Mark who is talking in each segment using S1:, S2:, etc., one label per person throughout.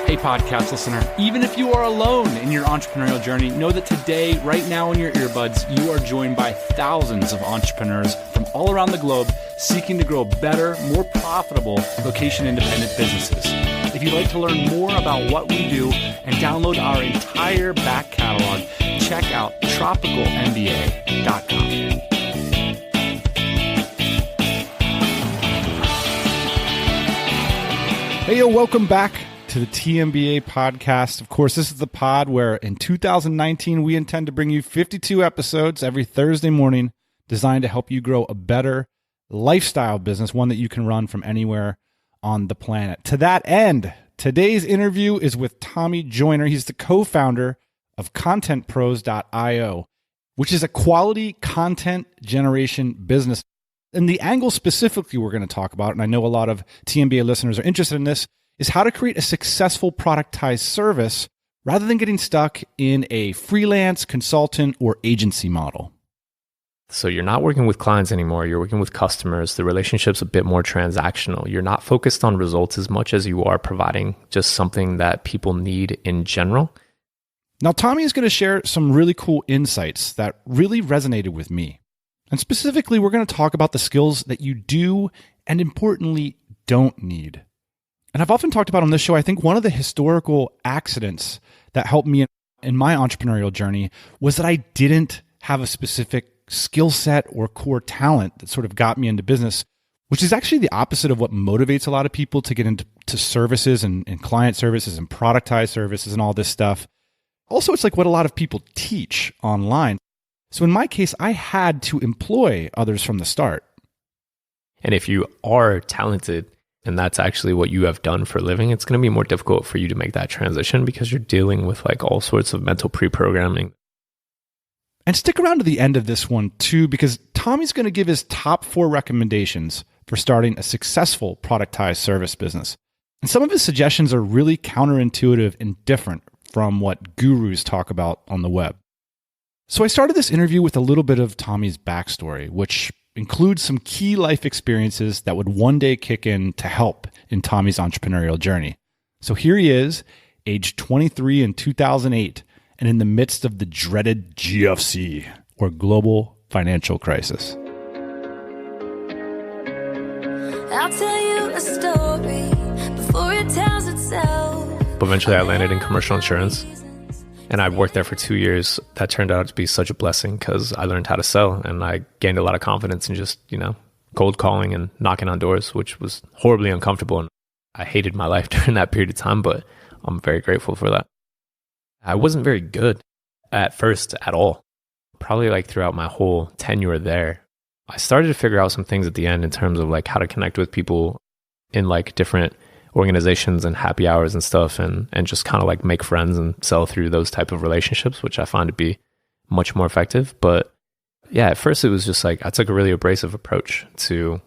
S1: Hey, podcast listener, even if you are alone in your entrepreneurial journey, know that today, right now in your earbuds, you are joined by thousands of entrepreneurs from all around the globe seeking to grow better, more profitable location-independent businesses. If you'd like to learn more about what we do and download our entire back catalog, check out tropicalmba.com. Hey, yo, welcome back to the TMBA podcast. Of course, this is the pod where in 2019, we intend to bring you 52 episodes every Thursday morning designed to help you grow a better lifestyle business, one that you can run from anywhere on the planet. To that end, today's interview is with Tommy Joyner. He's the co-founder of ContentPros.io, which is a quality content generation business. And the angle specifically we're going to talk about, and I know a lot of TMBA listeners are interested in this, is how to create a successful productized service rather than getting stuck in a freelance, consultant, or agency model.
S2: So you're not working with clients anymore. You're working with customers. The relationship's a bit more transactional. You're not focused on results as much as you are providing just something that people need in general.
S1: Now, Tommy is going to share some really cool insights that really resonated with me. And specifically, we're going to talk about the skills that you do and importantly, don't need. And I've often talked about on this show, I think one of the historical accidents that helped me in my entrepreneurial journey was that I didn't have a specific skill set or core talent that sort of got me into business, which is actually the opposite of what motivates a lot of people to get into services and client services and productized services and all this stuff. Also, it's like what a lot of people teach online. So in my case, I had to employ others from the start.
S2: And if you are talented, and that's actually what you have done for a living, it's going to be more difficult for you to make that transition because you're dealing with like all sorts of mental pre-programming.
S1: And stick around to the end of this one too, because Tommy's going to give his top 4 recommendations for starting a successful productized service business. And some of his suggestions are really counterintuitive and different from what gurus talk about on the web. So I started this interview with a little bit of Tommy's backstory, which includes some key life experiences that would one day kick in to help in Tommy's entrepreneurial journey. So here he is, age 23 in 2008, and in the midst of the dreaded GFC, or global financial crisis.
S3: I'll tell you a story before it tells itself.
S2: Eventually I landed in commercial insurance. And I worked there for 2 years. That turned out to be such a blessing because I learned how to sell and I gained a lot of confidence in just, cold calling and knocking on doors, which was horribly uncomfortable. And I hated my life during that period of time, but I'm very grateful for that. I wasn't very good at first at all. Probably like throughout my whole tenure there. I started to figure out some things at the end in terms of like how to connect with people in like different organizations and happy hours and stuff and just kind of like make friends and sell through those type of relationships, which I find to be much more effective. But yeah, at first it was just like I took a really abrasive approach to,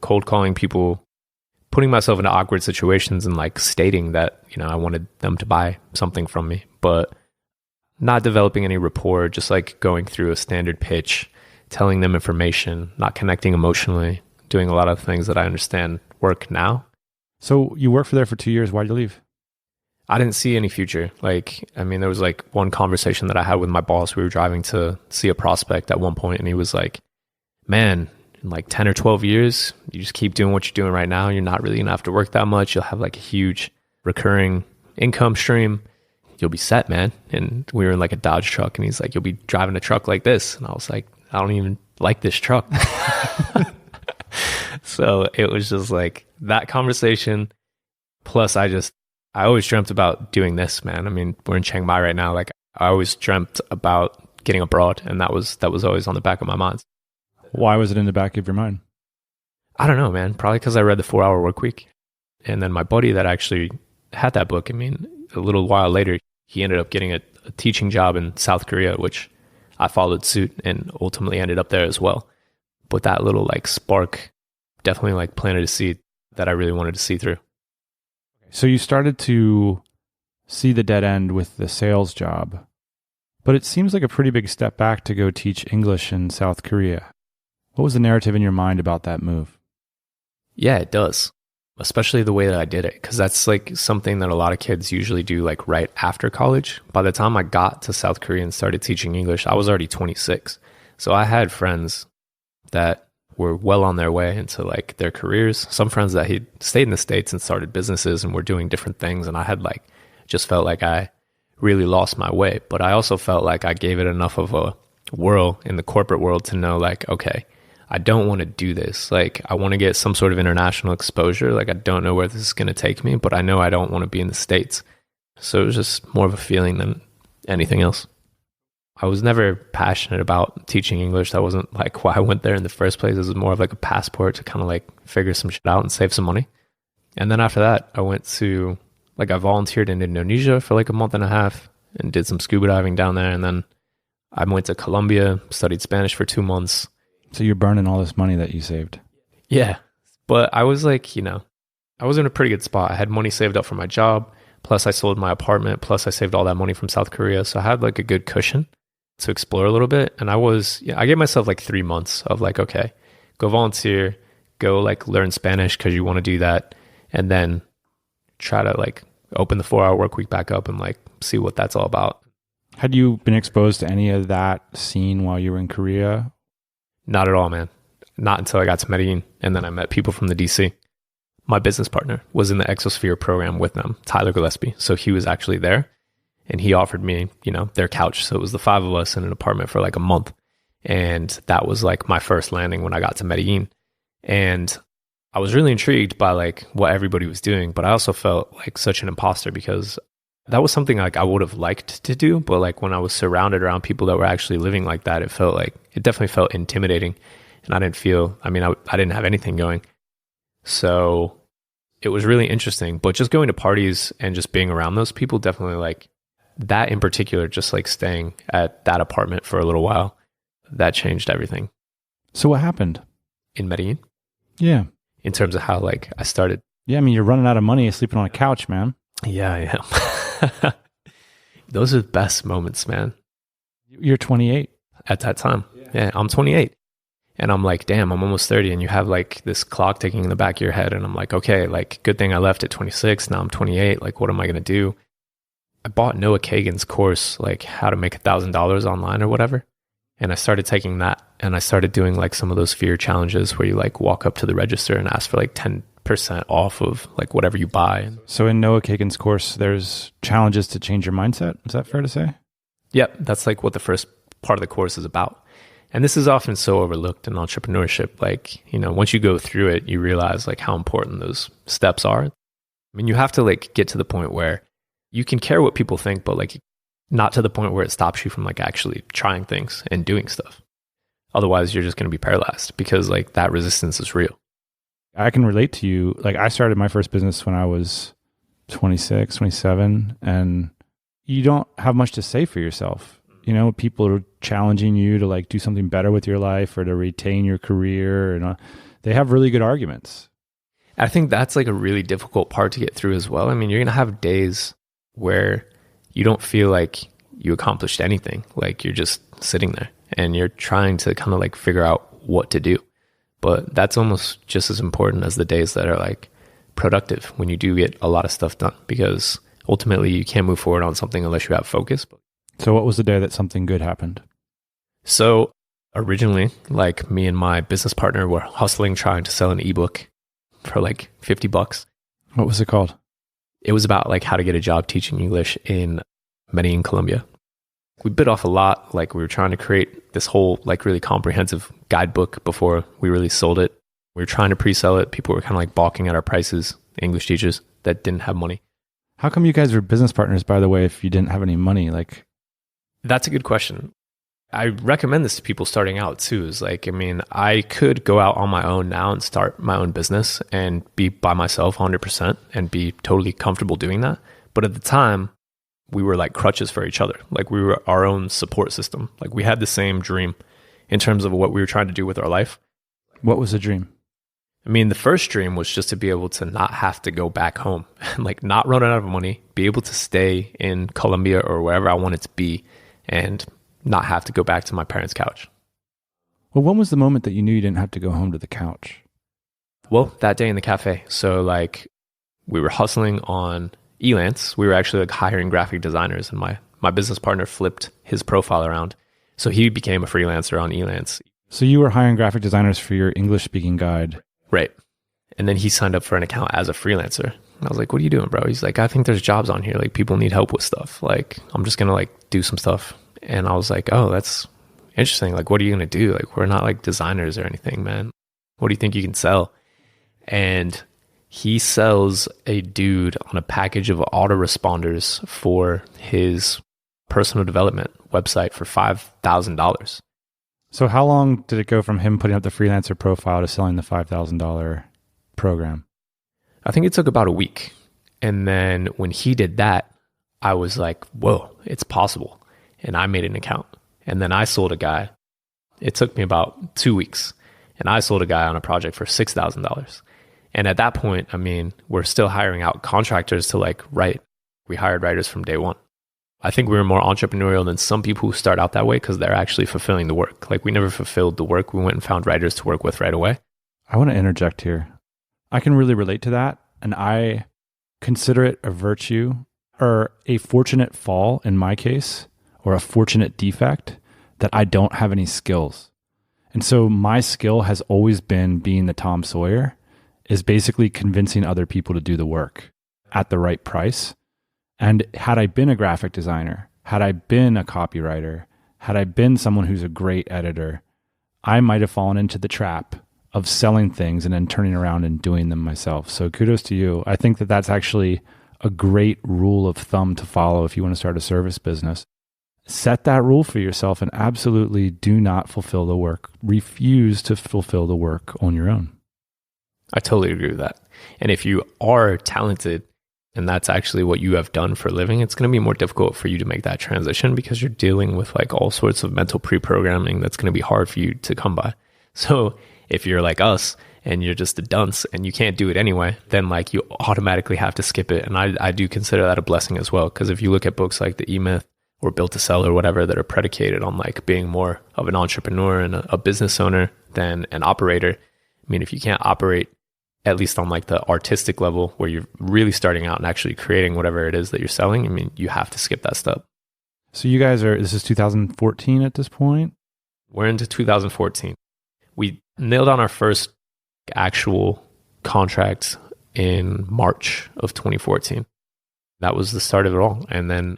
S2: cold calling people, putting myself into awkward situations and like stating that, I wanted them to buy something from me, but not developing any rapport, just like going through a standard pitch, telling them information, not connecting emotionally, doing a lot of things that I understand work now.
S1: So you worked there for 2 years. Why'd you leave?
S2: I didn't see any future. There was like one conversation that I had with my boss. We were driving to see a prospect at one point, and he was like, man, in like 10 or 12 years, you just keep doing what you're doing right now. You're not really going to have to work that much. You'll have like a huge recurring income stream. You'll be set, man. And we were in like a Dodge truck, and he's like, you'll be driving a truck like this. And I was like, I don't even like this truck. So it was just like that conversation. Plus I always dreamt about doing this, man. I mean, we're in Chiang Mai right now. Like I always dreamt about getting abroad, and that was always on the back of my mind.
S1: Why was it in the back of your mind?
S2: I don't know, man. Probably because I read the 4-Hour Workweek. And then my buddy that actually had that book, a little while later, he ended up getting a teaching job in South Korea, which I followed suit and ultimately ended up there as well. But that little like spark definitely like planted a seed that I really wanted to see through.
S1: So you started to see the dead end with the sales job, but it seems like a pretty big step back to go teach English in South Korea. What was the narrative in your mind about that move?
S2: Yeah, it does. especially the way that I did it, because that's like something that a lot of kids usually do like right after college. By the time I got to South Korea and started teaching English, I was already 26. So I had friends that were well on their way into like their careers. Some friends that had stayed in the States and started businesses and were doing different things. And I had like, just felt like I really lost my way. But I also felt like I gave it enough of a whirl in the corporate world to know like, okay, I don't want to do this. Like, I want to get some sort of international exposure. Like, I don't know where this is going to take me, but I know I don't want to be in the States. So it was just more of a feeling than anything else. I was never passionate about teaching English. That wasn't like why I went there in the first place. It was more of like a passport to kind of like figure some shit out and save some money. And then after that, I went to, like, I volunteered in Indonesia for like a month and a half and did some scuba diving down there. And then I went to Colombia, studied Spanish for 2 months.
S1: So you're burning all this money that you saved.
S2: Yeah. But I was like, I was in a pretty good spot. I had money saved up for my job. Plus I sold my apartment. Plus I saved all that money from South Korea. So I had like a good cushion to explore a little bit. And I gave myself like 3 months of like, okay, go volunteer, go like learn Spanish because you want to do that. And then try to like open the 4-hour work week back up and like see what that's all about.
S1: Had you been exposed to any of that scene while you were in Korea?
S2: Not at all, man. Not until I got to Medellin, and then I met people from the DC. My business partner was in the Exosphere program with them, Tyler Gillespie. So he was actually there, and he offered me, their couch. So it was the 5 of us in an apartment for like a month. And that was like my first landing when I got to Medellin. And I was really intrigued by like what everybody was doing, but I also felt like such an imposter because that was something like I would have liked to do, but like when I was surrounded around people that were actually living like that, it definitely felt intimidating. And I didn't have anything going. So it was really interesting, but just going to parties and just being around those people, definitely like that in particular, just like staying at that apartment for a little while, that changed everything.
S1: So what happened?
S2: In Medellin?
S1: Yeah.
S2: In terms of how like I started.
S1: Yeah, I mean, you're running out of money sleeping on a couch, man.
S2: Yeah, I am. Those are the best moments, man.
S1: You're 28.
S2: At that time. Yeah, I'm 28. And I'm like, damn, I'm almost 30. And you have like this clock ticking in the back of your head. And I'm like, okay, like good thing I left at 26. Now I'm 28. Like, what am I going to do? I bought Noah Kagan's course, like how to make $1,000 online or whatever. And I started taking that. And I started doing like some of those fear challenges where you like walk up to the register and ask for like 10% off of like whatever you buy.
S1: So in Noah Kagan's course, there's challenges to change your mindset. Is that fair to say?
S2: Yep. That's like what the first part of the course is about. And this is often so overlooked in entrepreneurship. Like, once you go through it, you realize like how important those steps are. I mean, you have to like get to the point where you can care what people think, but like not to the point where it stops you from like actually trying things and doing stuff. Otherwise, you're just going to be paralyzed because like that resistance is real.
S1: I can relate to you. Like I started my first business when I was 26, 27, and you don't have much to say for yourself. People are challenging you to like do something better with your life or to retain your career. And they have really good arguments.
S2: I think that's like a really difficult part to get through as well. I mean, you're going to have days where you don't feel like you accomplished anything. Like you're just sitting there and you're trying to kind of like figure out what to do. But that's almost just as important as the days that are like productive when you do get a lot of stuff done, because ultimately you can't move forward on something unless you have focus.
S1: So what was the day that something good happened?
S2: So originally, like me and my business partner were hustling, trying to sell an ebook for like $50.
S1: What was it called?
S2: It was about like how to get a job teaching English in Medellin, Colombia. We bit off a lot. Like we were trying to create this whole like really comprehensive guidebook before we really sold it. We were trying to pre-sell it. People were kind of like balking at our prices, English teachers that didn't have money.
S1: How come you guys were business partners, by the way, if you didn't have any money? Like,
S2: that's a good question. I recommend this to people starting out too. Is like, I mean, I could go out on my own now and start my own business and be by myself 100% and be totally comfortable doing that. But at the time, we were like crutches for each other. Like we were our own support system. Like we had the same dream in terms of what we were trying to do with our life.
S1: What was the dream?
S2: I mean, the first dream was just to be able to not have to go back home and like not run out of money, be able to stay in Colombia or wherever I wanted to be and not have to go back to my parents' couch.
S1: Well, when was the moment that you knew you didn't have to go home to the couch?
S2: Well, that day in the cafe. So like we were hustling on Elance. We were actually like hiring graphic designers, and my business partner flipped his profile around. So he became a freelancer on Elance.
S1: So you were hiring graphic designers for your English speaking guide.
S2: Right. And then he signed up for an account as a freelancer. I was like, what are you doing, bro? He's like, I think there's jobs on here. Like people need help with stuff. Like I'm just going to like do some stuff. And I was like, oh, that's interesting. Like, what are you going to do? Like, we're not like designers or anything, man. What do you think you can sell? And he sells a dude on a package of autoresponders for his personal development website for $5,000.
S1: So how long did it go from him putting up the freelancer profile to selling the $5,000 program?
S2: I think it took about a week. And then when he did that, I was like, whoa, it's possible. And I made an account. And then I sold a guy. It took me about 2 weeks. And I sold a guy on a project for $6,000. And at that point, I mean, we're still hiring out contractors to like write. We hired writers from day one. I think we were more entrepreneurial than some people who start out that way because they're actually fulfilling the work. Like we never fulfilled the work. We went and found writers to work with right away.
S1: I want to interject here. I can really relate to that. And I consider it a virtue or a fortunate fall in my case, or a fortunate defect that I don't have any skills. And so my skill has always been being the Tom Sawyer, is basically convincing other people to do the work at the right price. And had I been a graphic designer, had I been a copywriter, had I been someone who's a great editor, I might have fallen into the trap of selling things and then turning around and doing them myself. So kudos to you. I think that that's actually a great rule of thumb to follow if you want to start a service business. Set that rule for yourself and absolutely do not fulfill the work. Refuse to fulfill the work on your own.
S2: I totally agree with that. And if you are talented and that's actually what you have done for a living, it's going to be more difficult for you to make that transition because you're dealing with like all sorts of mental pre-programming that's going to be hard for you to come by. So if you're like us and you're just a dunce and you can't do it anyway, then like you automatically have to skip it. And I do consider that a blessing as well. Because if you look at books like The E-Myth or Built to Sell or whatever that are predicated on like being more of an entrepreneur and a business owner than an operator, I mean, if you can't operate at least on like the artistic level where you're really starting out and actually creating whatever it is that you're selling, I mean, you have to skip that step.
S1: So you guys this is 2014 at this point?
S2: We're into 2014. We nailed on our first actual contract in March of 2014. That was the start of it all. And then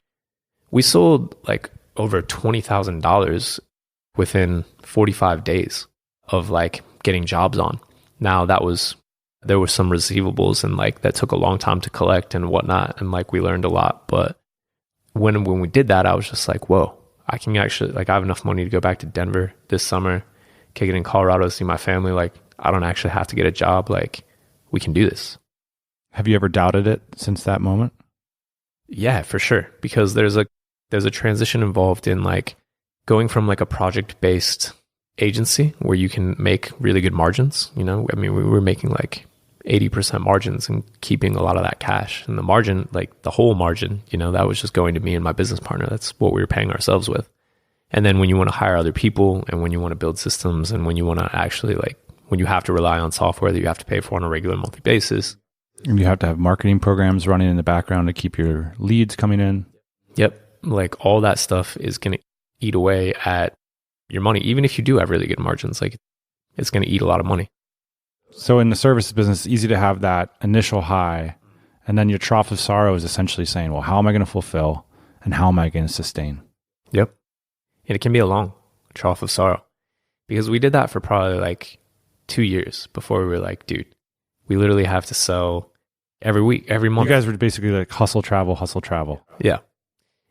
S2: we sold like over $20,000 within 45 days of like getting jobs on. Now there were some receivables and like that took a long time to collect and whatnot. And like we learned a lot. But when we did that, I was just like, whoa, I can actually, like I have enough money to go back to Denver this summer, kick it in Colorado to see my family. Like I don't actually have to get a job. Like we can do this.
S1: Have you ever doubted it since that moment?
S2: Yeah, for sure. Because there's a transition involved in like going from like a project-based agency where you can make really good margins. You know, I mean, we were making like 80% margins and keeping a lot of that cash. And the margin, like the whole margin, you know, that was just going to me and my business partner. That's what we were paying ourselves with. And then when you want to hire other people and when you want to build systems and when you want to actually like, when you have to rely on software that you have to pay for on a regular monthly basis.
S1: And you have to have marketing programs running in the background to keep your leads coming in.
S2: Yep. Like all that stuff is going to eat away at your money. Even if you do have really good margins, like it's going to eat a lot of money.
S1: So in the services business, it's easy to have that initial high. And then your trough of sorrow is essentially saying, well, how am I going to fulfill and how am I going to sustain?
S2: Yep. And it can be a long trough of sorrow because we did that for probably like 2 years before we were like, dude, we literally have to sell every week, every month.
S1: You guys were basically like hustle, travel.
S2: Yeah.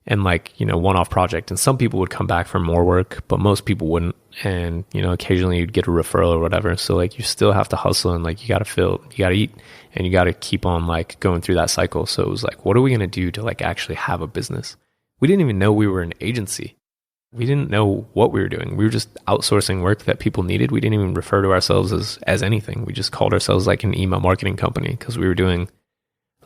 S2: And like, you know, one-off project. And some people would come back for more work, but most people wouldn't. And, you know, occasionally you'd get a referral or whatever. So like you still have to hustle and like you got to eat and you got to keep on like going through that cycle. So it was like, what are we going to do to like actually have a business? We didn't even know we were an agency. We didn't know what we were doing. We were just outsourcing work that people needed. We didn't even refer to ourselves as anything. We just called ourselves like an email marketing company because we were doing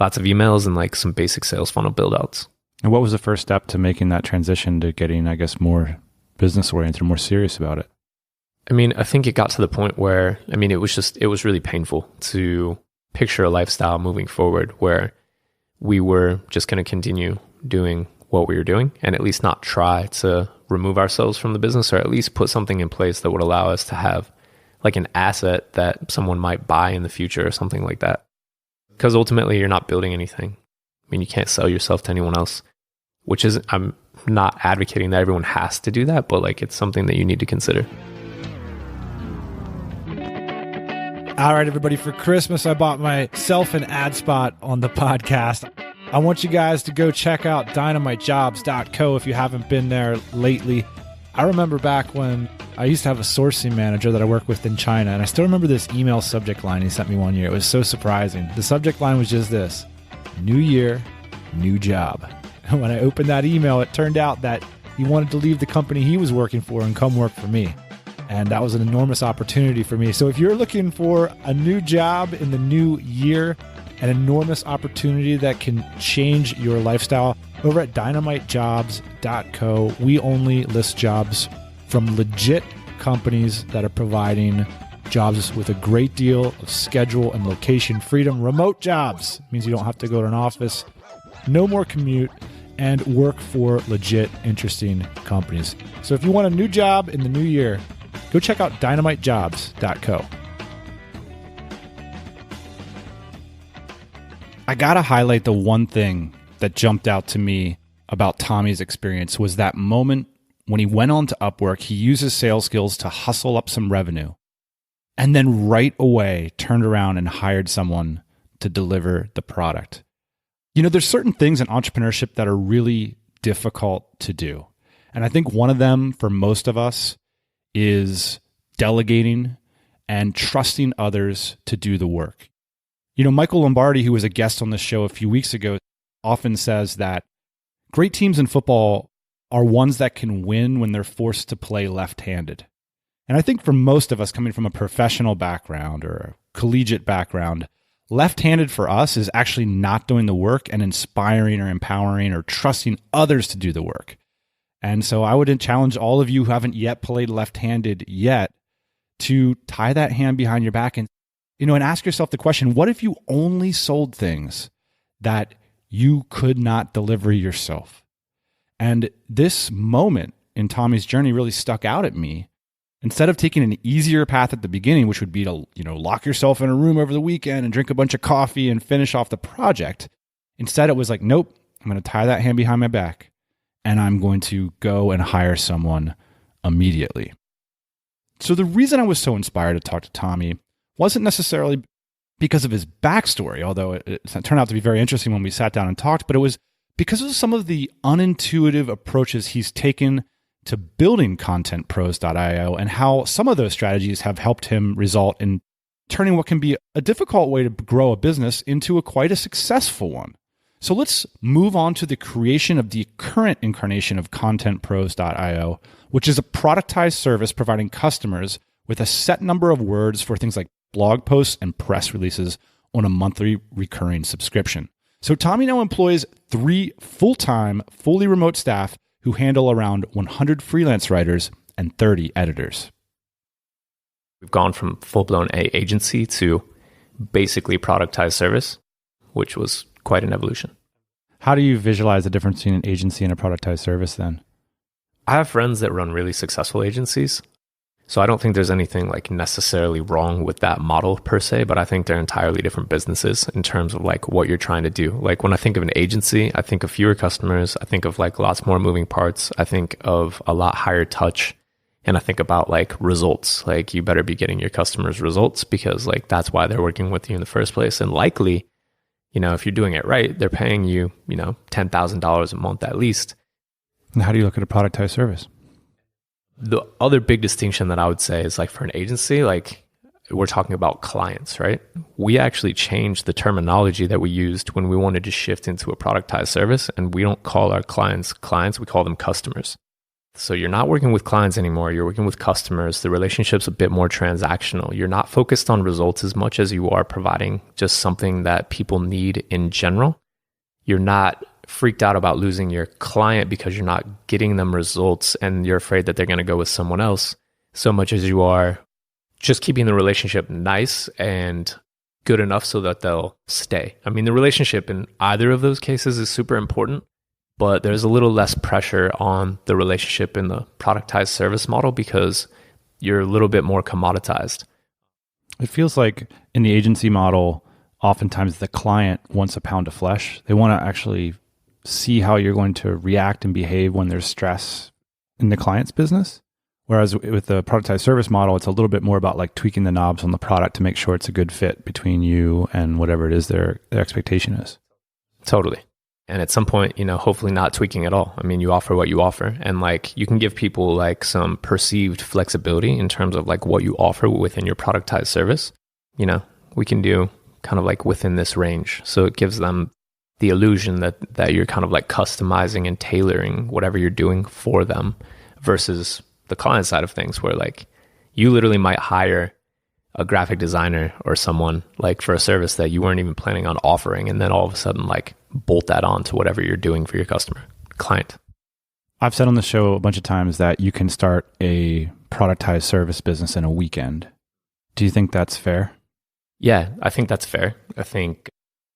S2: lots of emails and like some basic sales funnel build outs.
S1: And what was the first step to making that transition to getting, I guess, more business oriented, more serious about it?
S2: I mean, I think it got to the point where, I mean, it was really painful to picture a lifestyle moving forward where we were just going to continue doing what we were doing and at least not try to remove ourselves from the business, or at least put something in place that would allow us to have like an asset that someone might buy in the future or something like that. Because ultimately you're not building anything. I mean, you can't sell yourself to anyone else, which is, I'm not advocating that everyone has to do that, but like it's something that you need to consider.
S1: All right, everybody, for Christmas, I bought myself an ad spot on the podcast. I want you guys to go check out dynamitejobs.co if you haven't been there lately. I remember back when I used to have a sourcing manager that I worked with in China, and I still remember this email subject line he sent me one year. It was so surprising. The subject line was just this: new year, new job. And when I opened that email, it turned out that he wanted to leave the company he was working for and come work for me. And that was an enormous opportunity for me. So if you're looking for a new job in the new year, an enormous opportunity that can change your lifestyle, over at dynamitejobs.co, we only list jobs from legit companies that are providing jobs with a great deal of schedule and location freedom. Remote jobs means you don't have to go to an office, no more commute, and work for legit, interesting companies. So if you want a new job in the new year, go check out dynamitejobs.co. I got to highlight the one thing that jumped out to me about Tommy's experience was that moment when he went on to Upwork. He used his sales skills to hustle up some revenue and then right away turned around and hired someone to deliver the product. You know, there's certain things in entrepreneurship that are really difficult to do. And I think one of them for most of us is delegating and trusting others to do the work. You know, Michael Lombardi, who was a guest on the show a few weeks ago, often says that great teams in football are ones that can win when they're forced to play left-handed. And I think for most of us coming from a professional background or a collegiate background, left-handed for us is actually not doing the work and inspiring or empowering or trusting others to do the work. And so I would challenge all of you who haven't yet played left-handed yet to tie that hand behind your back and ask yourself the question, what if you only sold things that you could not deliver yourself? And this moment in Tommy's journey really stuck out at me. Instead of taking an easier path at the beginning, which would be to, lock yourself in a room over the weekend and drink a bunch of coffee and finish off the project, instead it was like, nope, I'm going to tie that hand behind my back and I'm going to go and hire someone immediately. So the reason I was so inspired to talk to Tommy wasn't necessarily because of his backstory, although it turned out to be very interesting when we sat down and talked, but it was because of some of the unintuitive approaches he's taken to building ContentPros.io and how some of those strategies have helped him result in turning what can be a difficult way to grow a business into quite a successful one. So let's move on to the creation of the current incarnation of ContentPros.io, which is a productized service providing customers with a set number of words for things like blog posts and press releases on a monthly recurring subscription. So Tommy now employs 3 full-time, fully remote staff who handle around 100 freelance writers and 30 editors.
S2: We've gone from full-blown agency to basically productized service, which was quite an evolution.
S1: How do you visualize the difference between an agency and a productized service then?
S2: I have friends that run really successful agencies. So I don't think there's anything like necessarily wrong with that model per se, but I think they're entirely different businesses in terms of like what you're trying to do. Like when I think of an agency, I think of fewer customers. I think of like lots more moving parts. I think of a lot higher touch. And I think about like results. Like you better be getting your customers results because like that's why they're working with you in the first place. And likely, if you're doing it right, they're paying you, $10,000 a month at least.
S1: And how do you look at a productized service?
S2: The other big distinction that I would say is like for an agency, like we're talking about clients, right? We actually changed the terminology that we used when we wanted to shift into a productized service, and we don't call our clients, we call them customers. So you're not working with clients anymore, you're working with customers. The relationship's a bit more transactional. You're not focused on results as much as you are providing just something that people need in general. You're not freaked out about losing your client because you're not getting them results and you're afraid that they're going to go with someone else. so much as you are just keeping the relationship nice and good enough so that they'll stay. I mean, the relationship in either of those cases is super important, but there's a little less pressure on the relationship in the productized service model because you're a little bit more commoditized.
S1: It feels like in the agency model, oftentimes the client wants a pound of flesh. They want to actually see how you're going to react and behave when there's stress in the client's business. Whereas with the productized service model, it's a little bit more about like tweaking the knobs on the product to make sure it's a good fit between you and whatever it is their expectation is.
S2: Totally. And at some point, hopefully not tweaking at all. I mean, you offer what you offer, and like you can give people like some perceived flexibility in terms of like what you offer within your productized service. We can do kind of like within this range. So it gives them the illusion that you're kind of like customizing and tailoring whatever you're doing for them versus the client side of things where like you literally might hire a graphic designer or someone like for a service that you weren't even planning on offering, and then all of a sudden like bolt that on to whatever you're doing for your customer client.
S1: I've said on the show a bunch of times that you can start a productized service business in a weekend. Do you think that's fair?
S2: Yeah, I think that's fair. I think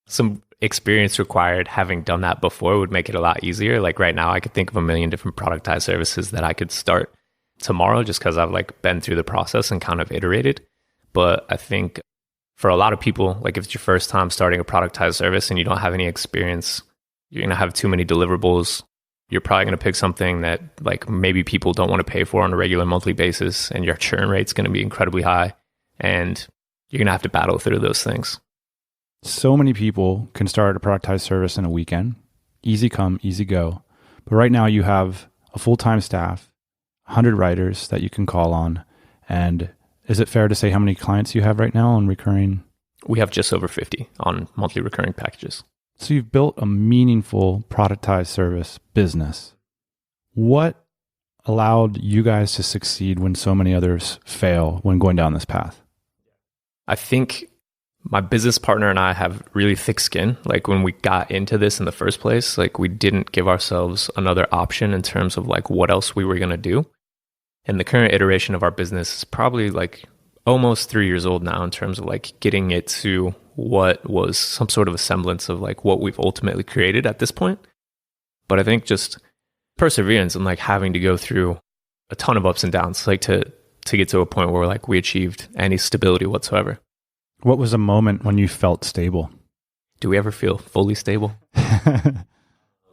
S2: some experience required having done that before would make it a lot easier. Like right now, I could think of a million different productized services that I could start tomorrow just because I've like been through the process and kind of iterated. But I think for a lot of people, like if it's your first time starting a productized service and you don't have any experience, you're going to have too many deliverables. You're probably going to pick something that like maybe people don't want to pay for on a regular monthly basis, and your churn rate's going to be incredibly high, and you're going to have to battle through those things.
S1: So many people can start a productized service in a weekend. Easy come, easy go. But right now you have a full-time staff, 100 writers that you can call on. And is it fair to say how many clients you have right now on recurring?
S2: We have just over 50 on monthly recurring packages.
S1: So you've built a meaningful productized service business. What allowed you guys to succeed when so many others fail when going down this path?
S2: I think my business partner and I have really thick skin. Like when we got into this in the first place, like we didn't give ourselves another option in terms of like what else we were going to do. And the current iteration of our business is probably like almost 3 years old now in terms of like getting it to what was some sort of a semblance of like what we've ultimately created at this point. But I think just perseverance and like having to go through a ton of ups and downs, like to get to a point where like we achieved any stability whatsoever.
S1: What was a moment when you felt stable?
S2: Do we ever feel fully stable?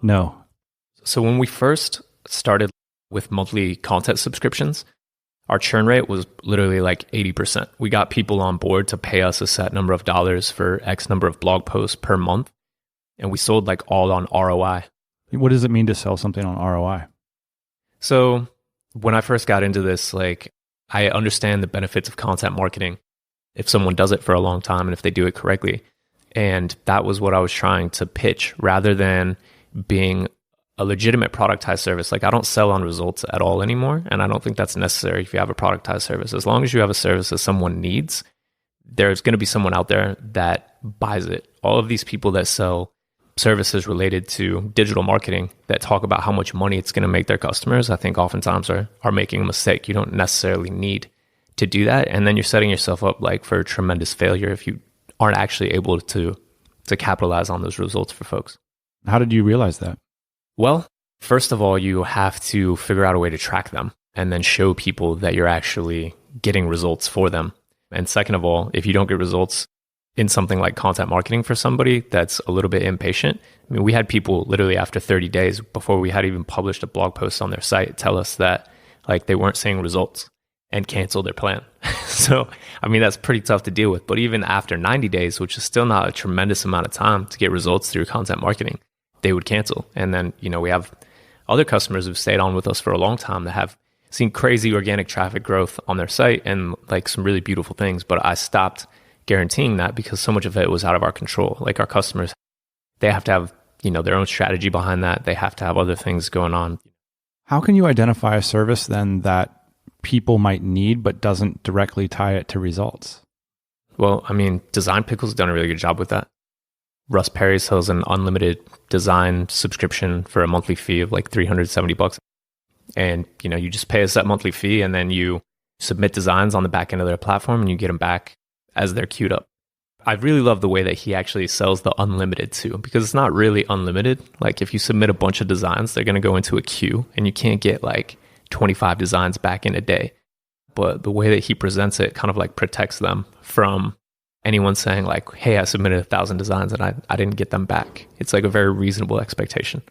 S1: No.
S2: So when we first started with monthly content subscriptions, our churn rate was literally like 80%. We got people on board to pay us a set number of dollars for X number of blog posts per month. And we sold like all on ROI.
S1: What does it mean to sell something on ROI?
S2: So when I first got into this, like I understand the benefits of content marketing if someone does it for a long time and if they do it correctly. And that was what I was trying to pitch rather than being a legitimate productized service. Like I don't sell on results at all anymore. And I don't think that's necessary if you have a productized service. As long as you have a service that someone needs, there's going to be someone out there that buys it. All of these people that sell services related to digital marketing that talk about how much money it's going to make their customers, I think oftentimes are making a mistake. You don't necessarily need to do that. And then you're setting yourself up like for a tremendous failure if you aren't actually able to capitalize on those results for folks.
S1: How did you realize that?
S2: Well, first of all, you have to figure out a way to track them and then show people that you're actually getting results for them. And second of all, if you don't get results in something like content marketing for somebody that's a little bit impatient, I mean, we had people literally after 30 days before we had even published a blog post on their site tell us that like they weren't seeing results and cancel their plan. So, I mean, that's pretty tough to deal with. But even after 90 days, which is still not a tremendous amount of time to get results through content marketing, they would cancel. And then, we have other customers who've stayed on with us for a long time that have seen crazy organic traffic growth on their site and like some really beautiful things. But I stopped guaranteeing that because so much of it was out of our control. Like our customers, they have to have, their own strategy behind that. They have to have other things going on.
S1: How can you identify a service then that people might need, but doesn't directly tie it to results?
S2: Well, I mean, Design Pickle's done a really good job with that. Russ Perry sells an unlimited design subscription for a monthly fee of like $370. And, you just pay us that monthly fee and then you submit designs on the back end of their platform and you get them back as they're queued up. I really love the way that he actually sells the unlimited too, because it's not really unlimited. Like if you submit a bunch of designs, they're going to go into a queue and you can't get like 25 designs back in a day. But the way that he presents it kind of like protects them from anyone saying like, hey, I submitted 1,000 designs and I didn't get them back. It's like a very reasonable expectation.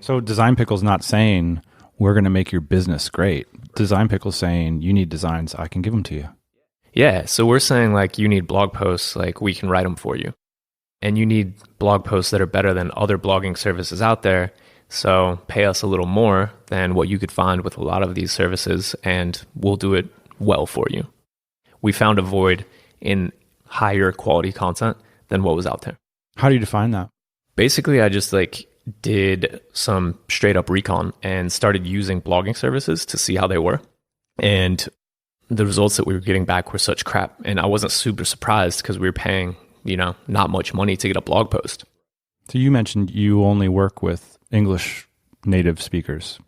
S1: So Design Pickle's not saying we're going to make your business great. Design Pickle's saying you need designs, I can give them to you.
S2: Yeah, so we're saying like you need blog posts, like we can write them for you. And you need blog posts that are better than other blogging services out there. So pay us a little more than what you could find with a lot of these services and we'll do it well for you. We found a void in higher quality content than what was out there.
S1: How do you define that?
S2: Basically, I just like did some straight up recon and started using blogging services to see how they were. And the results that we were getting back were such crap. And I wasn't super surprised because we were paying, not much money to get a blog post.
S1: So you mentioned you only work with English native speakers.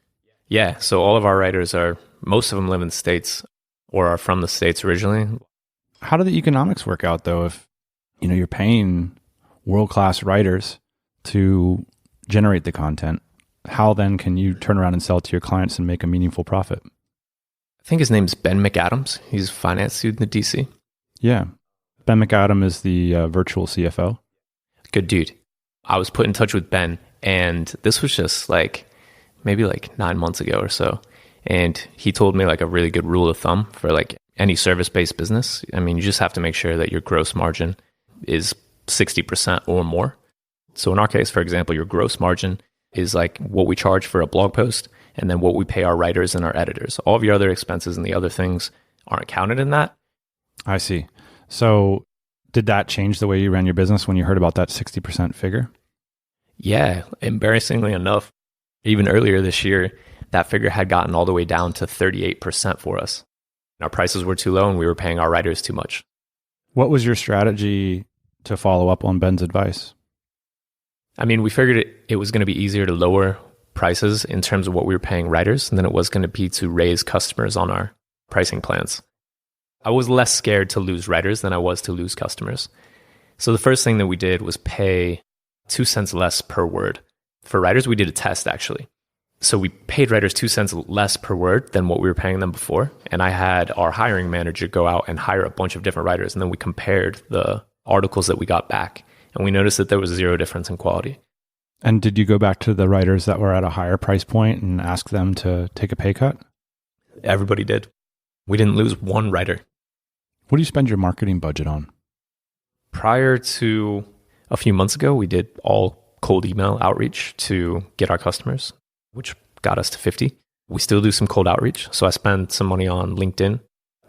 S2: Yeah. So all of our writers most of them live in the States or are from the States originally.
S1: How do the economics work out though? If, you're paying world-class writers to generate the content, how then can you turn around and sell it to your clients and make a meaningful profit?
S2: I think his name's Ben McAdams. He's a finance student in DC.
S1: Yeah. Ben McAdam is the virtual CFO.
S2: Good dude. I was put in touch with Ben, and this was just maybe 9 months ago or so. And he told me a really good rule of thumb for any service-based business. I mean, you just have to make sure that your gross margin is 60% or more. So in our case, for example, your gross margin is what we charge for a blog post and then what we pay our writers and our editors. All of your other expenses and the other things aren't counted in that.
S1: I see. So did that change the way you ran your business when you heard about that 60% figure?
S2: Yeah, embarrassingly enough, even earlier this year, that figure had gotten all the way down to 38% for us. Our prices were too low and we were paying our writers too much.
S1: What was your strategy to follow up on Ben's advice?
S2: I mean, we figured it was going to be easier to lower prices in terms of what we were paying writers than it was going to be to raise customers on our pricing plans. I was less scared to lose writers than I was to lose customers. So the first thing that we did was pay 2 cents less per word. For writers, we did a test actually. So we paid writers 2 cents less per word than what we were paying them before. And I had our hiring manager go out and hire a bunch of different writers. And then we compared the articles that we got back. And we noticed that there was zero difference in quality.
S1: And did you go back to the writers that were at a higher price point and ask them to take a pay cut?
S2: Everybody did. We didn't lose one writer.
S1: What do you spend your marketing budget on?
S2: Prior to a few months ago, we did all cold email outreach to get our customers, which got us to 50. We still do some cold outreach. So I spend some money on LinkedIn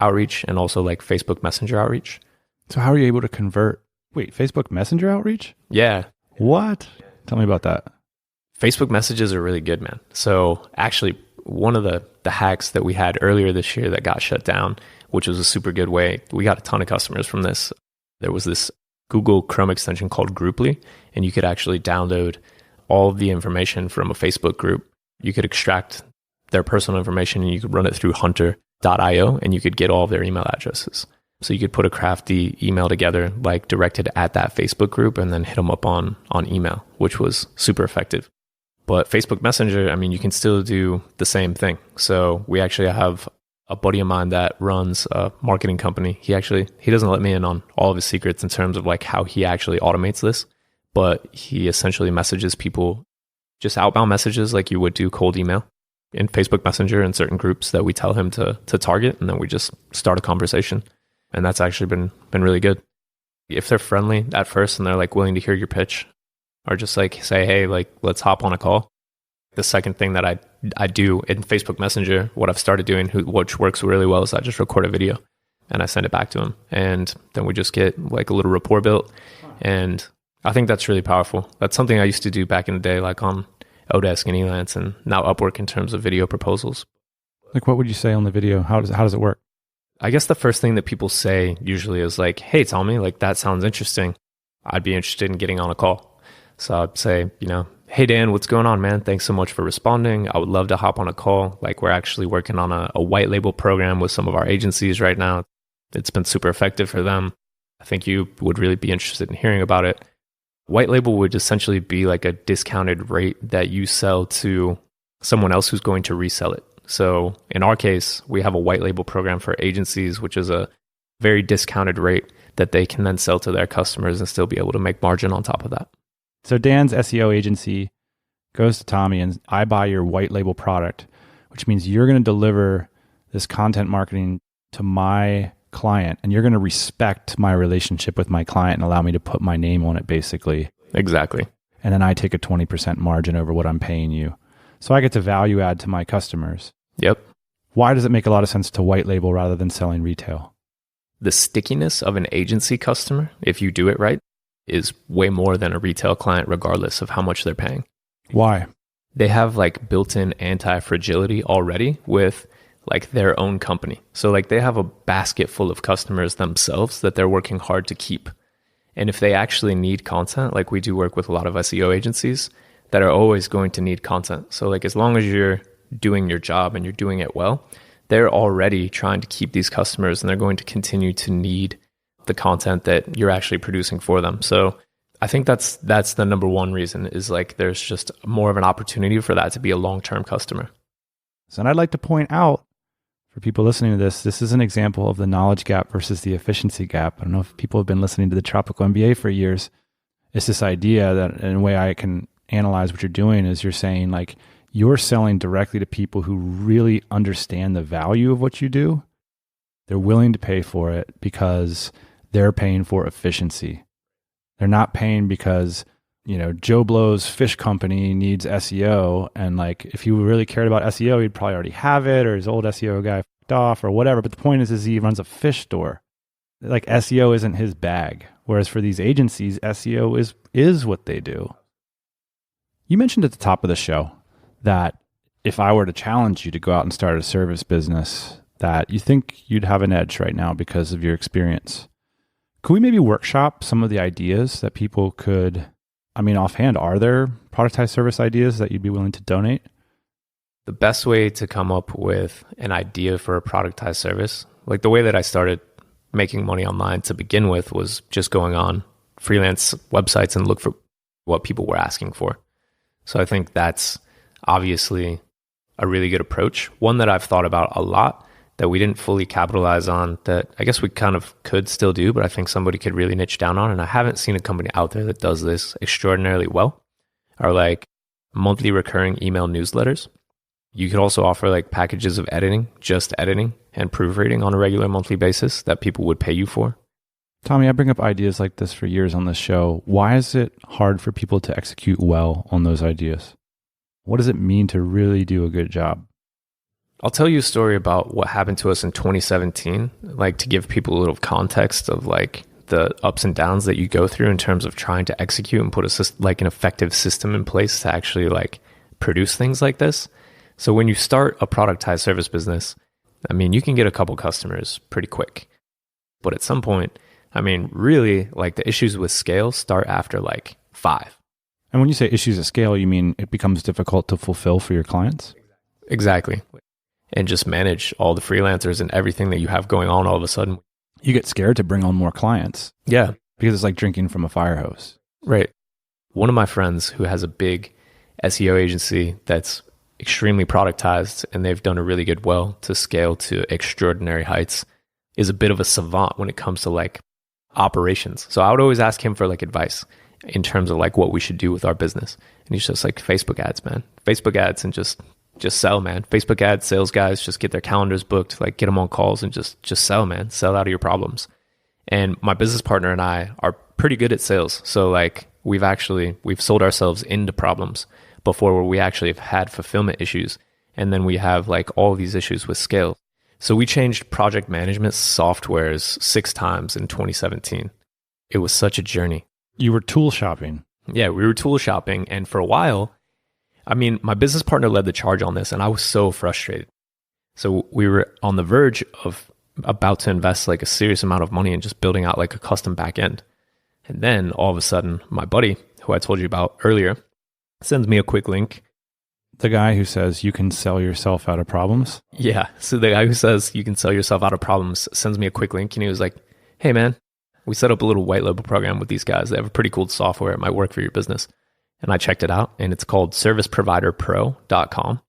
S2: outreach and also Facebook Messenger outreach.
S1: So how are you able to convert? Wait, Facebook Messenger outreach?
S2: Yeah.
S1: What? Tell me about that.
S2: Facebook messages are really good, man. So actually, one of the hacks that we had earlier this year that got shut down, which was a super good way, we got a ton of customers from this. There was this Google Chrome extension called Grouply, and you could actually download all of the information from a Facebook group. You could extract their personal information and you could run it through hunter.io and you could get all of their email addresses. So you could put a crafty email together, directed at that Facebook group and then hit them up on email, which was super effective. But Facebook Messenger, I mean, you can still do the same thing. So we actually have a buddy of mine that runs a marketing company. He doesn't let me in on all of his secrets in terms of how he actually automates this, but he essentially messages people just outbound messages like you would do cold email in Facebook Messenger and certain groups that we tell him to target. And then we just start a conversation. And that's actually been really good. If they're friendly at first and they're willing to hear your pitch or just say, hey, let's hop on a call. The second thing that I do in Facebook Messenger, what I've started doing, which works really well, is I just record a video and I send it back to him. And then we just get a little rapport built. And I think that's really powerful. That's something I used to do back in the day, on Odesk and Elance and now Upwork in terms of video proposals.
S1: What would you say on the video? How does it work?
S2: I guess the first thing that people say usually is hey, Tommy, that sounds interesting. I'd be interested in getting on a call. So I'd say, hey, Dan, what's going on, man? Thanks so much for responding. I would love to hop on a call. Like, we're actually working on a white label program with some of our agencies right now. It's been super effective for them. I think you would really be interested in hearing about it. White label would essentially be like a discounted rate that you sell to someone else who's going to resell it. So in our case, we have a white label program for agencies, which is a very discounted rate that they can then sell to their customers and still be able to make margin on top of that.
S1: So Dan's SEO agency goes to Tommy and I buy your white label product, which means you're going to deliver this content marketing to my client and you're going to respect my relationship with my client and allow me to put my name on it, basically.
S2: Exactly.
S1: And then I take a 20% margin over what I'm paying you. So I get to value add to my customers.
S2: Yep.
S1: Why does it make a lot of sense to white label rather than selling retail?
S2: The stickiness of an agency customer, if you do it right, is way more than a retail client, regardless of how much they're paying.
S1: Why?
S2: They have like built-in anti-fragility already with like their own company. So like they have a basket full of customers themselves that they're working hard to keep. And if they actually need content, like we do work with a lot of SEO agencies that are always going to need content. So like as long as you're doing your job and you're doing it well, they're already trying to keep these customers and they're going to continue to need the content that you're actually producing for them. So I think that's the number one reason is like there's just more of an opportunity for that to be a long-term customer.
S1: So, and I'd like to point out for people listening to this is an example of the knowledge gap versus the efficiency gap. I don't know if people have been listening to the Tropical MBA for years. It's this idea that in a way I can analyze what you're doing is you're saying like you're selling directly to people who really understand the value of what you do. They're willing to pay for it because they're paying for efficiency. They're not paying because, you know, Joe Blow's fish company needs SEO. And like, if he really cared about SEO, he'd probably already have it, or his old SEO guy fucked off or whatever. But the point is he runs a fish store. Like SEO isn't his bag. Whereas for these agencies, SEO is what they do. You mentioned at the top of the show that if I were to challenge you to go out and start a service business, that you think you'd have an edge right now because of your experience. Could we maybe workshop some of the ideas that people could, I mean, offhand, are there productized service ideas that you'd be willing to donate?
S2: The best way to come up with an idea for a productized service, like the way that I started making money online to begin with was just going on freelance websites and look for what people were asking for. So I think that's obviously a really good approach. One that I've thought about a lot that we didn't fully capitalize on that I guess we kind of could still do, but I think somebody could really niche down on. And I haven't seen a company out there that does this extraordinarily well, are like monthly recurring email newsletters. You could also offer like packages of editing, just editing and proofreading on a regular monthly basis that people would pay you for.
S1: Tommy, I bring up ideas like this for years on this show. Why is it hard for people to execute well on those ideas? What does it mean to really do a good job?
S2: I'll tell you a story about what happened to us in 2017, like to give people a little context of like the ups and downs that you go through in terms of trying to execute and put like an effective system in place to actually like produce things like this. So when you start a productized service business, I mean, you can get a couple customers pretty quick. But at some point, I mean, really like the issues with scale start after like 5.
S1: And when you say issues at scale, you mean it becomes difficult to fulfill for your clients?
S2: Exactly. And just manage all the freelancers and everything that you have going on all of a sudden.
S1: You get scared to bring on more clients.
S2: Yeah.
S1: Because it's like drinking from a fire hose.
S2: Right. One of my friends who has a big SEO agency that's extremely productized and they've done a really good well to scale to extraordinary heights is a bit of a savant when it comes to like operations. So I would always ask him for like advice in terms of like what we should do with our business. And he's just like, Facebook ads, man. Facebook ads and just sell, man. Facebook ads, sales guys, just get their calendars booked, like get them on calls and just sell, man. Sell out of your problems. And my business partner and I are pretty good at sales. So like we've sold ourselves into problems before where we actually have had fulfillment issues. And then we have like all these issues with scale. So we changed project management softwares 6 times in 2017. It was such a journey.
S1: You were tool shopping.
S2: Yeah, we were tool shopping. And for a while, I mean, my business partner led the charge on this and I was so frustrated. So we were on the verge of about to invest like a serious amount of money in just building out like a custom backend. And then all of a sudden, my buddy, who I told you about earlier, sends me a quick link.
S1: The guy who says you can sell yourself out of problems?
S2: Yeah. So the guy who says you can sell yourself out of problems sends me a quick link, and he was like, hey, man, we set up a little white label program with these guys. They have a pretty cool software. It might work for your business. And I checked it out, and it's called serviceproviderpro.com.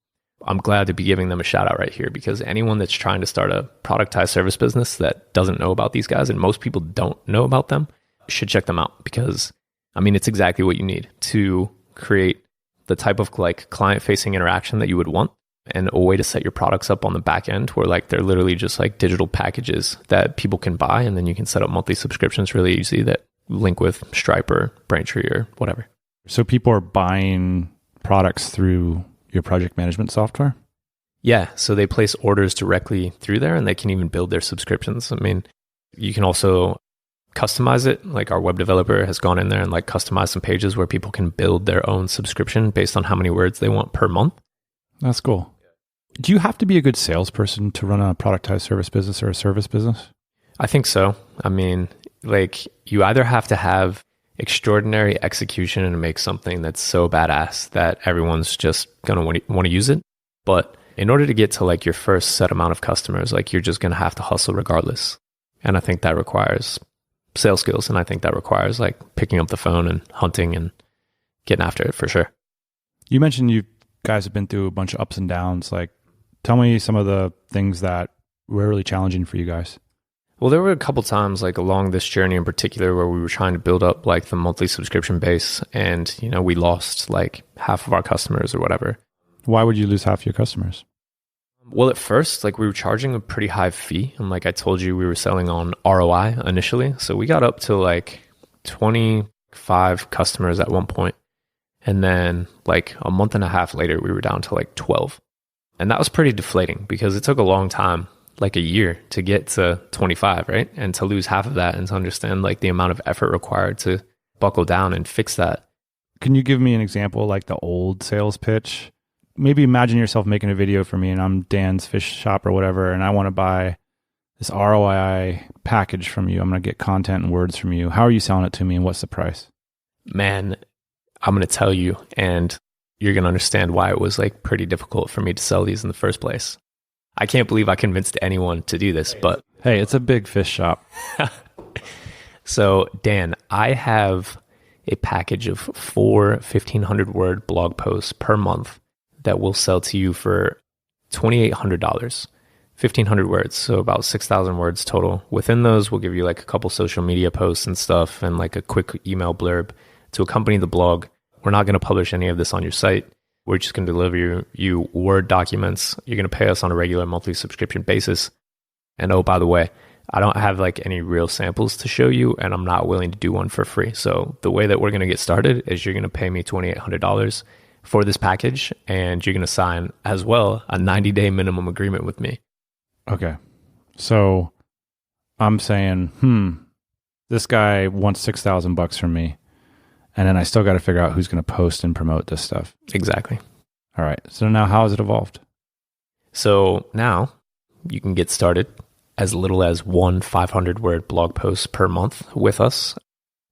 S2: I'm glad to be giving them a shout out right here, because anyone that's trying to start a productized service business that doesn't know about these guys, and most people don't know about them, should check them out, because I mean, it's exactly what you need to create the type of like client facing interaction that you would want, and a way to set your products up on the back end where like they're literally just like digital packages that people can buy, and then you can set up monthly subscriptions really easy that link with Stripe or Braintree or whatever.
S1: So people are buying products through your project management software?
S2: Yeah, so they place orders directly through there, and they can even build their subscriptions. I mean, you can also customize it. Like our web developer has gone in there and like customized some pages where people can build their own subscription based on how many words they want per month.
S1: That's cool. Do you have to be a good salesperson to run a productized service business or a service business?
S2: I think so. I mean, like you either have to have extraordinary execution and make something that's so badass that everyone's just going to want to use it. But in order to get to like your first set amount of customers, like you're just going to have to hustle regardless. And I think that requires sales skills. And I think that requires like picking up the phone and hunting and getting after it for sure.
S1: You mentioned you guys have been through a bunch of ups and downs. Like, tell me some of the things that were really challenging for you guys.
S2: Well, there were a couple times like along this journey in particular where we were trying to build up like the monthly subscription base, and you know, we lost like half of our customers or whatever.
S1: Why would you lose half your customers?
S2: Well, at first, like we were charging a pretty high fee. And like I told you, we were selling on ROI initially. So we got up to like 25 customers at one point. And then like a month and a half later, we were down to like 12. And that was pretty deflating because it took a long time, like a year to get to 25, right? And to lose half of that and to understand like the amount of effort required to buckle down and fix that.
S1: Can you give me an example, like the old sales pitch? Maybe imagine yourself making a video for me and I'm Dan's Fish Shop or whatever, and I want to buy this ROI package from you. I'm going to get content and words from you. How are you selling it to me and what's the price?
S2: Man, I'm going to tell you, and you're going to understand why it was like pretty difficult for me to sell these in the first place. I can't believe I convinced anyone to do this, but
S1: hey, it's a big fish shop.
S2: So Dan, I have a package of 4 1,500 word blog posts per month that will sell to you for $2,800, 1,500 words. So about 6,000 words total. Within those, we'll give you like a couple social media posts and stuff and like a quick email blurb to accompany the blog. We're not going to publish any of this on your site. We're just going to deliver you Word documents. You're going to pay us on a regular monthly subscription basis. And oh, by the way, I don't have like any real samples to show you, and I'm not willing to do one for free. So the way that we're going to get started is you're going to pay me $2,800 for this package, and you're going to sign as well a 90-day minimum agreement with me.
S1: Okay. So I'm saying, this guy wants $6,000 from me. And then I still got to figure out who's going to post and promote this stuff.
S2: Exactly.
S1: All right. So now how has it evolved?
S2: So now you can get started as little as 1 500-word blog post per month with us.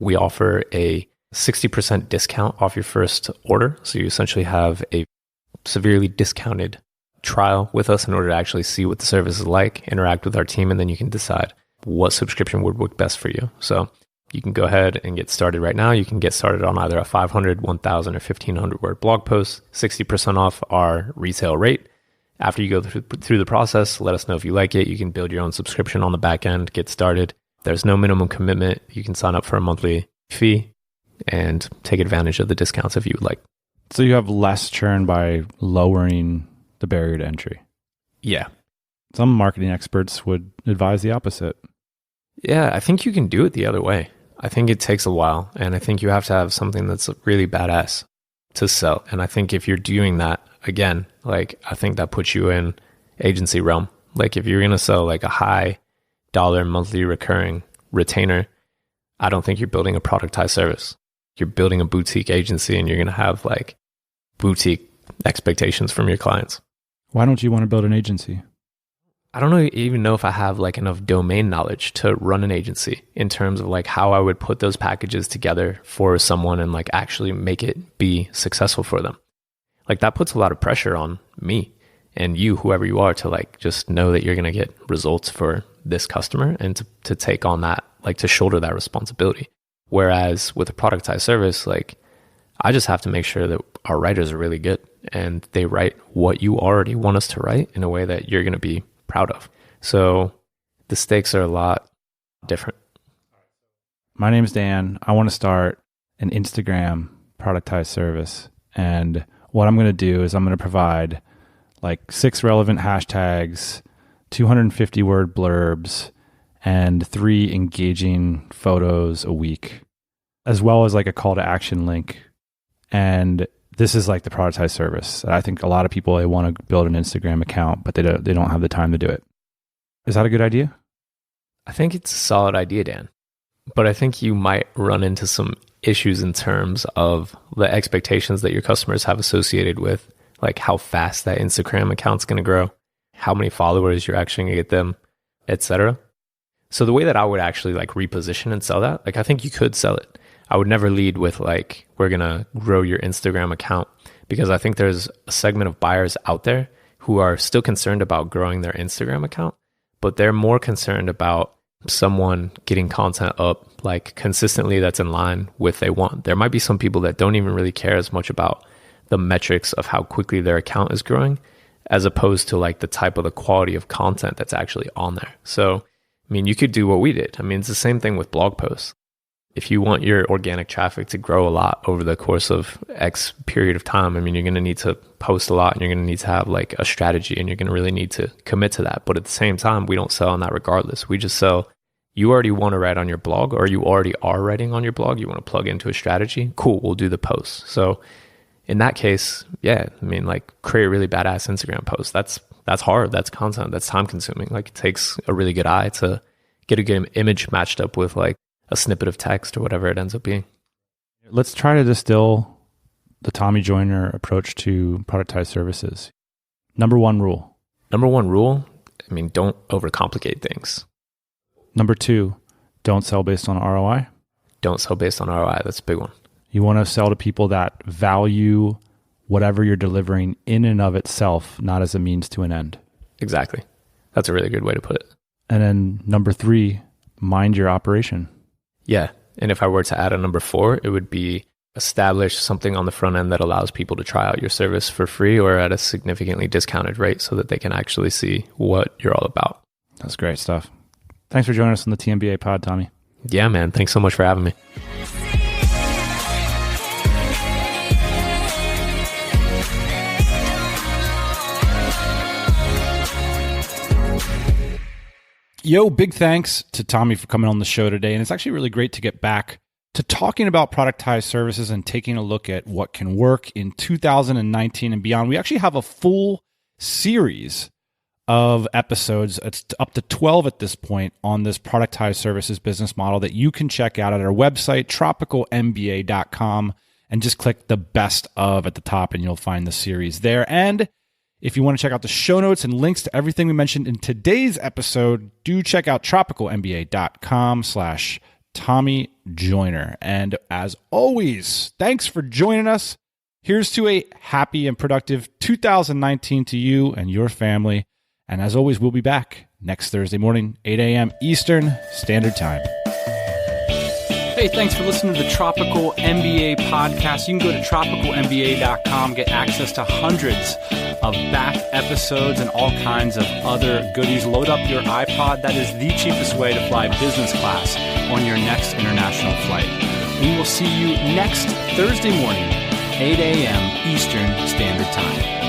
S2: We offer a 60% discount off your first order. So you essentially have a severely discounted trial with us in order to actually see what the service is like, interact with our team, and then you can decide what subscription would work best for you. So you can go ahead and get started right now. You can get started on either a 500, 1,000, or 1,500 word blog post, 60% off our retail rate. After you go through the process, let us know if you like it. You can build your own subscription on the back end, get started. There's no minimum commitment. You can sign up for a monthly fee and take advantage of the discounts if you would like.
S1: So you have less churn by lowering the barrier to entry.
S2: Yeah.
S1: Some marketing experts would advise the opposite.
S2: Yeah, I think you can do it the other way. I think it takes a while, and I think you have to have something that's really badass to sell. And I think if you're doing that, again, like I think that puts you in agency realm. Like if you're going to sell like a high dollar monthly recurring retainer, I don't think you're building a productized service. You're building a boutique agency, and you're going to have like boutique expectations from your clients.
S1: Why don't you want to build an agency?
S2: I don't even know if I have like enough domain knowledge to run an agency in terms of like how I would put those packages together for someone and like actually make it be successful for them. Like that puts a lot of pressure on me and you, whoever you are, to like just know that you're going to get results for this customer and to take on that, like to shoulder that responsibility. Whereas with a productized service, like I just have to make sure that our writers are really good and they write what you already want us to write in a way that you're going to be proud of. So the stakes are a lot different.
S1: My name's Dan. I want to start an Instagram productized service. And what I'm going to do is I'm going to provide like 6 relevant hashtags, 250 word blurbs, and 3 engaging photos a week, as well as like a call to action link. And this is like the productized service. I think a lot of people, they want to build an Instagram account, but they don't have the time to do it. Is that a good idea?
S2: I think it's a solid idea, Dan. But I think you might run into some issues in terms of the expectations that your customers have associated with like how fast that Instagram account's going to grow, how many followers you're actually going to get them, etc. So the way that I would actually like reposition and sell that, like I think you could sell it. I would never lead with like, we're going to grow your Instagram account, because I think there's a segment of buyers out there who are still concerned about growing their Instagram account, but they're more concerned about someone getting content up like consistently that's in line with they want. There might be some people that don't even really care as much about the metrics of how quickly their account is growing, as opposed to like the type of the quality of content that's actually on there. So, I mean, you could do what we did. I mean, it's the same thing with blog posts. If you want your organic traffic to grow a lot over the course of X period of time, I mean, you're going to need to post a lot and you're going to need to have like a strategy and you're going to really need to commit to that. But at the same time, we don't sell on that regardless. We just sell, you already want to write on your blog, or you already are writing on your blog. You want to plug into a strategy. Cool. We'll do the posts. So in that case, yeah, I mean, like create a really badass Instagram post. That's hard. That's content. That's time consuming. Like it takes a really good eye to get a good image matched up with like a snippet of text or whatever it ends up being.
S1: Let's try to distill the Tommy Joyner approach to productized services. Number one rule, I mean, don't overcomplicate things. Number 2, don't sell based on ROI.
S2: Don't sell based on ROI. That's a big one.
S1: You want to sell to people that value whatever you're delivering in and of itself, not as a means to an end.
S2: Exactly. That's a really good way to put it.
S1: And then number 3, mind your operation.
S2: Yeah. And if I were to add a number 4, it would be establish something on the front end that allows people to try out your service for free or at a significantly discounted rate so that they can actually see what you're all about.
S1: That's great stuff. Thanks for joining us on the TMBA pod, Tommy.
S2: Yeah, man. Thanks so much for having me.
S1: Yo, big thanks to Tommy for coming on the show today. And it's actually really great to get back to talking about productized services and taking a look at what can work in 2019 and beyond. We actually have a full series of episodes. It's up to 12 at this point on this productized services business model that you can check out at our website, tropicalmba.com, and just click the best of at the top and you'll find the series there. And if you want to check out the show notes and links to everything we mentioned in today's episode, do check out tropicalmba.com/Tommy Joyner. And as always, thanks for joining us. Here's to a happy and productive 2019 to you and your family. And as always, we'll be back next Thursday morning, 8 a.m. Eastern Standard Time. Hey, thanks for listening to the Tropical MBA podcast. You can go to tropicalmba.com, get access to hundreds of back episodes and all kinds of other goodies. Load up your iPod. That is the cheapest way to fly business class on your next international flight. We will see you next Thursday morning, 8 a.m. Eastern Standard Time.